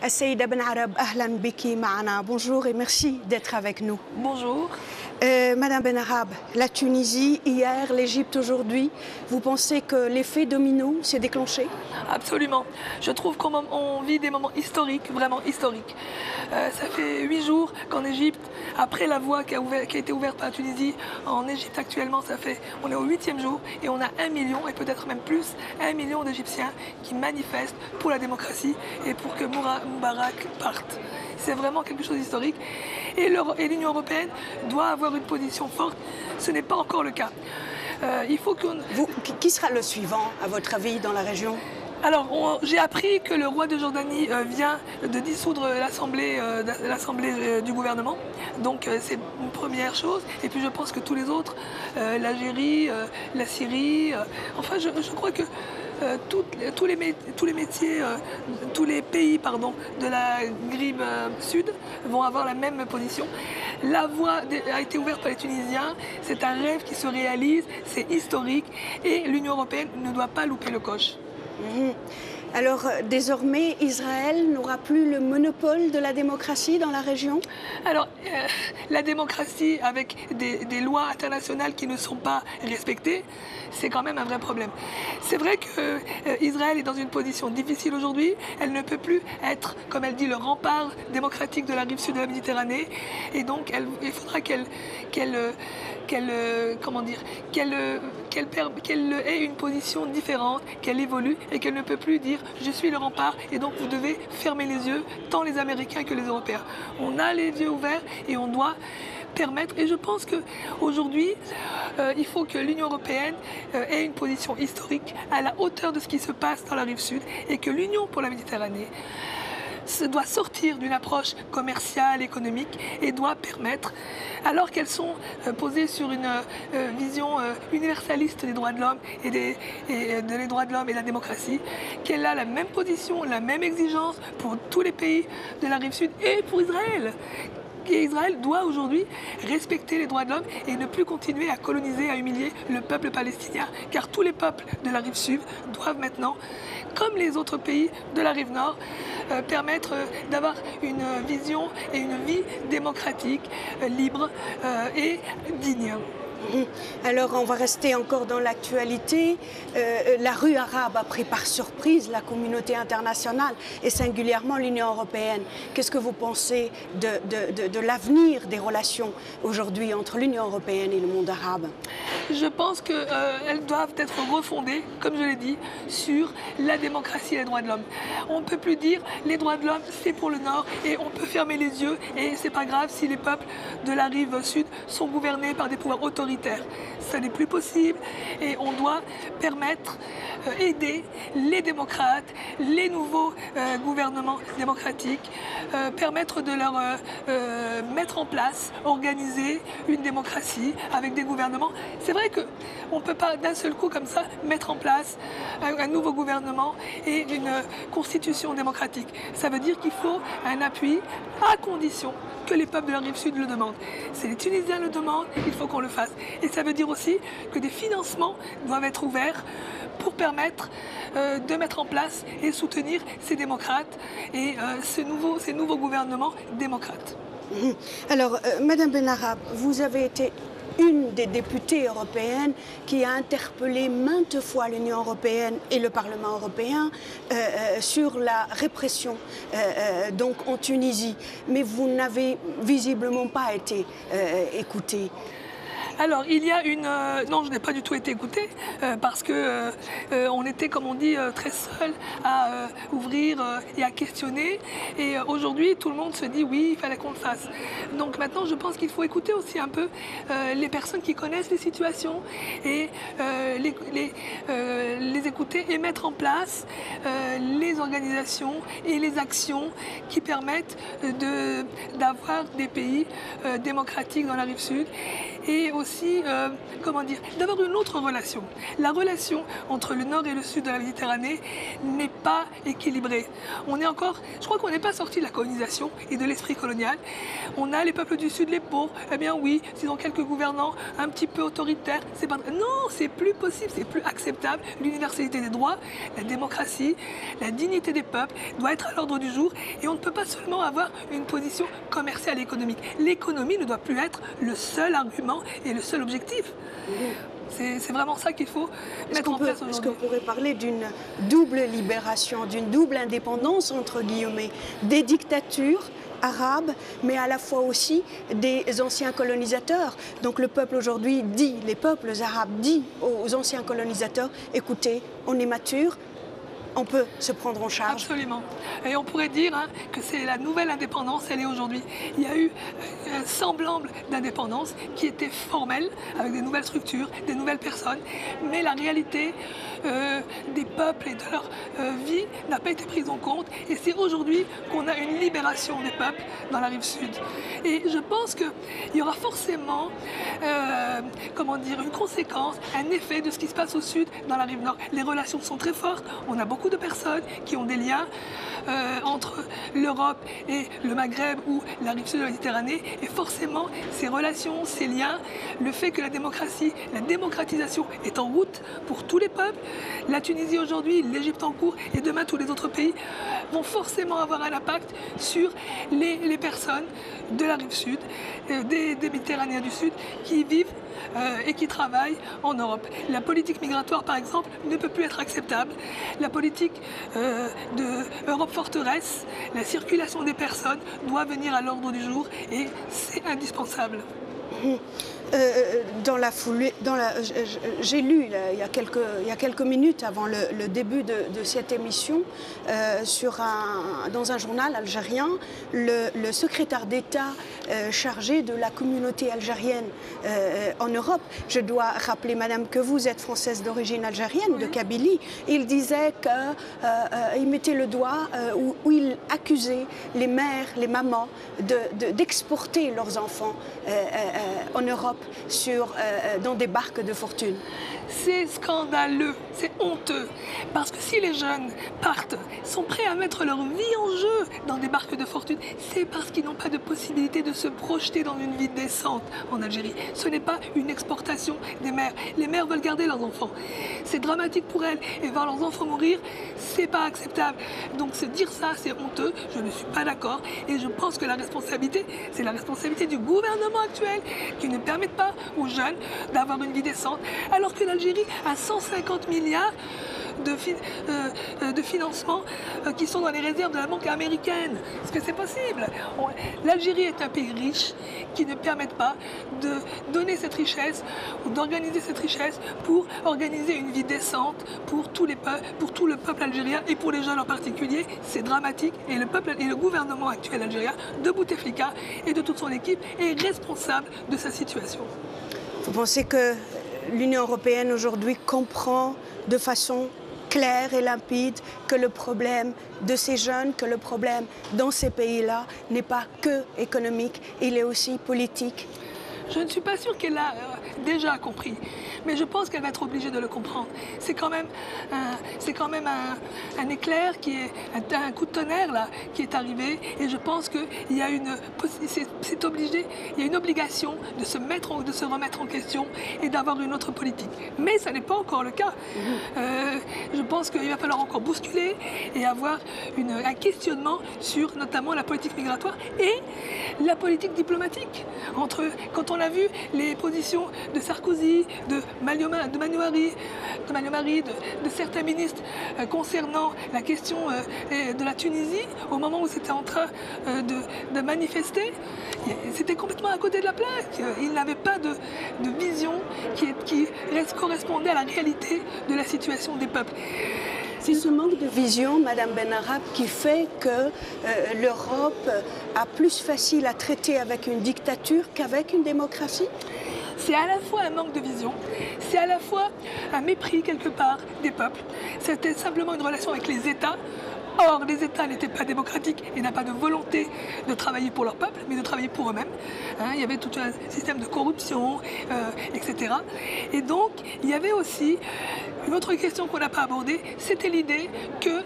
السيدة بن عرب أهلا بك معنا. Bonjour et merci d'être avec nous. Bonjour. Madame Ben Arab, la Tunisie hier, l'Égypte aujourd'hui, vous pensez que l'effet domino s'est déclenché? Absolument. Je trouve qu'on vit des moments historiques, vraiment historiques. Ça fait 8 jours qu'en Égypte, après la voie qui a été ouverte par la Tunisie, en Égypte actuellement, on est au 8e jour et on a 1 million, et peut-être même plus, 1 million d'Égyptiens qui manifestent pour la démocratie et pour que Moubarak parte. C'est vraiment quelque chose d'historique. Et l'Union européenne doit avoir une position forte. Ce n'est pas encore le cas. Il faut qu'on... Qui sera le suivant, à votre avis, dans la région? Alors, j'ai appris que le roi de Jordanie vient de dissoudre l'Assemblée du gouvernement. Donc, c'est une première chose. Et puis, je pense que tous les autres, l'Algérie, la Syrie, enfin, je crois que tous les métiers, tous les pays de la Grime Sud vont avoir la même position. La voie a été ouverte par les Tunisiens, c'est un rêve qui se réalise, c'est historique et l'Union européenne ne doit pas louper le coche. Alors, désormais, Israël n'aura plus le monopole de la démocratie dans la région? Alors, la démocratie avec des lois internationales qui ne sont pas respectées, c'est quand même un vrai problème. C'est vrai qu'Israël est dans une position difficile aujourd'hui. Elle ne peut plus être, comme elle dit, le rempart démocratique de la rive sud de la Méditerranée. Et donc, il faudra qu'elle ait une position différente, qu'elle évolue et qu'elle ne peut plus dire « je suis le rempart et donc vous devez fermer les yeux, tant les Américains que les Européens ». On a les yeux ouverts et on doit permettre, et je pense qu'aujourd'hui, il faut que l'Union européenne ait une position historique à la hauteur de ce qui se passe dans la rive sud et que l'Union pour la Méditerranée doit sortir d'une approche commerciale, économique et doit permettre, alors qu'elles sont posées sur une vision universaliste des droits de l'homme des droits de l'homme et de la démocratie, qu'elle a la même position, la même exigence pour tous les pays de la rive sud et pour Israël. Et Israël doit aujourd'hui respecter les droits de l'homme et ne plus continuer à coloniser, à humilier le peuple palestinien. Car tous les peuples de la rive sud doivent maintenant, comme les autres pays de la rive nord, permettre d'avoir une vision et une vie démocratique, libre et digne. Alors, on va rester encore dans l'actualité. La rue arabe a pris par surprise la communauté internationale et singulièrement l'Union européenne. Qu'est-ce que vous pensez de l'avenir des relations aujourd'hui entre l'Union européenne et le monde arabe? Je pense qu'elles doivent être refondées, comme je l'ai dit, sur la démocratie et les droits de l'homme. On ne peut plus dire les droits de l'homme, c'est pour le Nord et on peut fermer les yeux et c'est pas grave si les peuples de la rive sud sont gouvernés par des pouvoirs autoritaires. Ça n'est plus possible et on doit permettre, aider les démocrates, les nouveaux gouvernements démocratiques, permettre de leur mettre en place, organiser une démocratie avec des gouvernements. C'est vrai qu'on ne peut pas d'un seul coup comme ça mettre en place un nouveau gouvernement et une constitution démocratique. Ça veut dire qu'il faut un appui à condition que les peuples de la rive sud le demandent. Si les Tunisiens le demandent, il faut qu'on le fasse. Et ça veut dire aussi que des financements doivent être ouverts pour permettre de mettre en place et soutenir ces démocrates et ces nouveaux gouvernements démocrates. Alors, Madame Ben Arab, vous avez été une des députées européennes qui a interpellé maintes fois l'Union européenne et le Parlement européen sur la répression donc en Tunisie. Mais vous n'avez visiblement pas été écoutée. Alors, il y a une... non, je n'ai pas du tout été écoutée parce que on était, comme on dit, très seuls à ouvrir et à questionner. Et aujourd'hui, tout le monde se dit oui, il fallait qu'on le fasse. Donc maintenant, je pense qu'il faut écouter aussi un peu les personnes qui connaissent les situations et les écouter et mettre en place les organisations et les actions qui permettent d'avoir des pays démocratiques dans la rive sud et aussi, comment dire, d'avoir une autre relation. La relation entre le nord et le sud de la Méditerranée n'est pas équilibrée. On est encore, je crois qu'on n'est pas sorti de la colonisation et de l'esprit colonial. On a les peuples du sud, les pauvres. Eh bien oui, s'ils ont quelques gouvernants un petit peu autoritaires, c'est pas... Non, c'est plus possible, c'est plus acceptable. L'universalité des droits, la démocratie, la dignité des peuples doit être à l'ordre du jour et on ne peut pas seulement avoir une position commerciale et économique. L'économie ne doit plus être le seul argument et le seul objectif. C'est vraiment ça qu'il faut mettre en place aujourd'hui. Est-ce qu'on pourrait parler d'une double libération, d'une double indépendance, entre guillemets, des dictatures arabes, mais à la fois aussi des anciens colonisateurs. Donc le peuple aujourd'hui dit, les peuples arabes disent aux anciens colonisateurs, écoutez, on est mature, on peut se prendre en charge. Absolument. Et on pourrait dire que c'est la nouvelle indépendance, elle est aujourd'hui. Il y a eu un semblant d'indépendance qui était formelle, avec des nouvelles structures, des nouvelles personnes, mais la réalité des peuples et de leur vie n'a pas été prise en compte. Et c'est aujourd'hui qu'on a une libération des peuples dans la rive sud. Et je pense qu'il y aura forcément, comment dire, une conséquence, un effet de ce qui se passe au sud dans la rive nord. Les relations sont très fortes, on a beaucoup de personnes qui ont des liens entre l'Europe et le Maghreb ou la rive sud de la Méditerranée, et forcément ces relations, ces liens, le fait que la démocratie, la démocratisation est en route pour tous les peuples, la Tunisie aujourd'hui, l'Égypte en cours et demain tous les autres pays vont forcément avoir un impact sur les personnes de la rive sud, des Méditerranéens du Sud qui vivent et qui travaillent en Europe. La politique migratoire, par exemple, ne peut plus être acceptable. La politique de Europe forteresse, la circulation des personnes doit venir à l'ordre du jour et c'est indispensable. Dans la foulée, j'ai lu il y a quelques minutes avant le début de cette émission, dans un journal algérien, le secrétaire d'État chargé de la communauté algérienne en Europe. Je dois rappeler, madame, que vous êtes française d'origine algérienne, de Kabylie. Il disait qu'il mettait le doigt où il accusait les mères, les mamans d'exporter leurs enfants en Europe dans des barques de fortune. C'est scandaleux, c'est honteux. Parce que si les jeunes partent, sont prêts à mettre leur vie en jeu dans des barques de fortune, c'est parce qu'ils n'ont pas de possibilité de se projeter dans une vie décente en Algérie. Ce n'est pas une exportation des mères. Les mères veulent garder leurs enfants. C'est dramatique pour elles. Et voir leurs enfants mourir, c'est pas acceptable. Donc se dire ça, c'est honteux. Je ne suis pas d'accord. Et je pense que la responsabilité, c'est la responsabilité du gouvernement actuel qui ne permet pas aux jeunes d'avoir une vie décente. Alors que l'Algérie a 150 milliards de financement qui sont dans les réserves de la banque américaine. Est-ce que c'est possible? L'Algérie est un pays riche qui ne permet pas de donner cette richesse ou d'organiser cette richesse pour organiser une vie décente pour tout le peuple algérien et pour les jeunes en particulier. C'est dramatique et le gouvernement actuel algérien de Bouteflika et de toute son équipe est responsable de sa situation. Vous pensez que l'Union européenne aujourd'hui comprend de façon claire et limpide que le problème de ces jeunes, que le problème dans ces pays-là n'est pas que économique, il est aussi politique? Je ne suis pas sûre qu'elle l'a déjà compris, mais je pense qu'elle va être obligée de le comprendre. C'est quand même un éclair qui est un coup de tonnerre là qui est arrivé, et je pense qu'il y a c'est obligé, il y a une obligation de se remettre en question et d'avoir une autre politique. Mais ça n'est pas encore le cas. Je pense qu'il va falloir encore bousculer et avoir un questionnement sur notamment la politique migratoire et la politique diplomatique. Quand on a vu les positions de Sarkozy, de Manouari, de certains ministres concernant la question de la Tunisie, au moment où c'était en train de manifester, c'était complètement à côté de la plaque. Ils n'avaient pas de vision qui correspondait à la réalité de la situation des peuples. C'est ce manque de vision, Madame Benarab, qui fait que l'Europe a plus facile à traiter avec une dictature qu'avec une démocratie? C'est à la fois un manque de vision, c'est à la fois un mépris quelque part des peuples. C'était simplement une relation avec les États Or, les États n'étaient pas démocratiques et n'avaient pas de volonté de travailler pour leur peuple, mais de travailler pour eux-mêmes. Il y avait tout un système de corruption, etc. Et donc, il y avait aussi une autre question qu'on n'a pas abordée, c'était l'idée que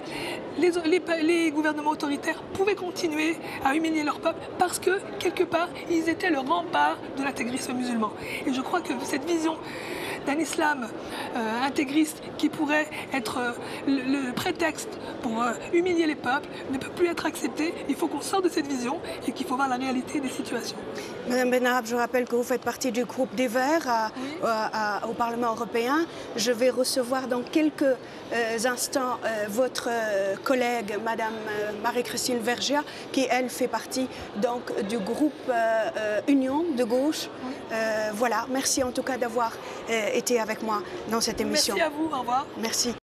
les gouvernements autoritaires pouvaient continuer à humilier leur peuple parce que, quelque part, ils étaient le rempart de l'intégrisme musulman. Et je crois que cette vision d'un islam intégriste qui pourrait être le prétexte pour humilier les peuples ne peut plus être acceptée. Il faut qu'on sorte de cette vision et qu'il faut voir la réalité des situations. Madame Benarab, je rappelle que vous faites partie du groupe des Verts au Parlement européen. Je vais recevoir dans quelques instants votre collègue, Madame Marie-Christine Vergiat, qui elle fait partie donc du groupe Union de gauche. Voilà, merci en tout cas d'avoir été avec moi dans cette émission. Merci à vous, au revoir. Merci.